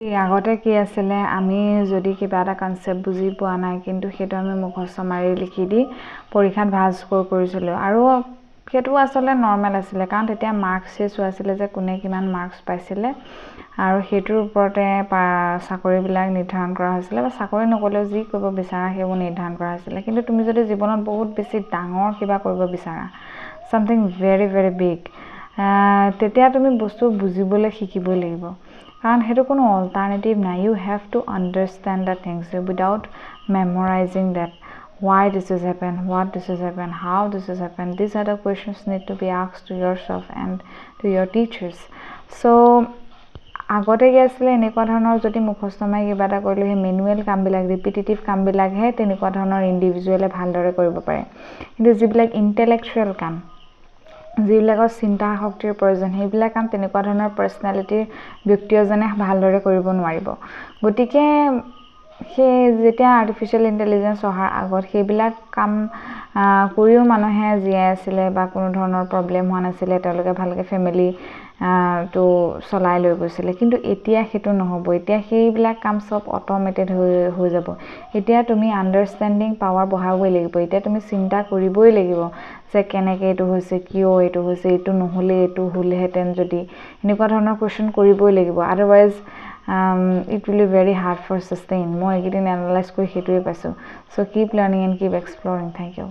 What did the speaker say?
আগতে কি আছিলে আমি যদি কিবা এটা কনসেপ্ট বুজি পোৱা নাই কিন্তু সেইটো আমি মুখস্থ মাৰি লিখি দি পৰীক্ষাত ভাল স্কোৰ কৰিছিলোঁ আৰু সেইটো আসলে নৰ্মেল আছিলে কাৰণ তেতিয়া মাৰ্কছ চোৱা আছিলে যে কোনে কিমান মাৰ্কছ পাইছিলে আৰু হেতুৰ ওপৰতে চাকৰিবিলাক নিৰ্ধাৰণ কৰা হৈছিলে বা চাকৰি নকলেও যি কৰিব বিচাৰা সেইবোৰ নিৰ্ধাৰণ কৰা হৈছিলে কিন্তু তুমি যদি জীৱনত বহুত বেছি ডাঙৰ কিবা কৰিব বিচাৰা something very very big তেতিয়া তুমি বস্তু বুজিবলৈ শিকিবই লাগিব কাৰণ হেতু কোনো অল্টাৰনেটিভ নাই you have to understand the things without memorizing that why this has happened what this has happened how this has happened these are the questions need to be asked to yourself and to your teachers so আগতে কি আছিল এনেকুৱা ধৰণৰ যদি মুখস্থ মাৰি কিবা এটা কৰিলে হে মেনুৱেল কামবিলাক ৰিপিটিটিভ কামবিলাক হে তেনেকুৱা ধৰণৰ ইন্ডিভিজুৱেলে ভালদৰে কৰিব পাৰে কিন্তু যিবিলাক ইন্টেলেকচুৱেল কাম যিবিলাকৰ চিন্তা শক্তিৰ প্ৰয়োজন সেইবিলাক কাম তেনেকুৱা ধৰণৰ পাৰ্সোনালিটিৰ ব্যক্তিজনে ভালদৰে কৰিব নোৱাৰিব গতিকে সেই যেতিয়া আৰ্টিফিশিয়াল ইন্টেলিজেন্স অহাৰ আগত সেইবিলাক কাম কৰিও মানুহে জীয়াই আছিল বা কোনো ধৰণৰ প্ৰবলেম হোৱা নাছিল তেওঁলোকে ভালকে ফ্যামিলি তো চলাই লৈ গৈছিল কিন্তু এতিয়া হেতু নহব এতিয়া সেইবিলাক কাম সব অটোমেটেড হৈ যাব এতিয়া তুমি আন্ডাৰষ্টেণ্ডিং পাৱাৰ বঢ়াবই লাগিব এতিয়া তুমি চিন্তা কৰিবই লাগিব যে কেনেকৈ এটো হৈছে কিয় এটো হৈছে এটো নহলে এটো হলহেতেন যদি এনেকুৱা ধৰণৰ কোৱেশ্চন কৰিবই লাগিব otherwise it will be very hard for sustain মই একদিন এনালাইজ কৰি হেতুৱে পাইছো so keep learning and keep exploring thank you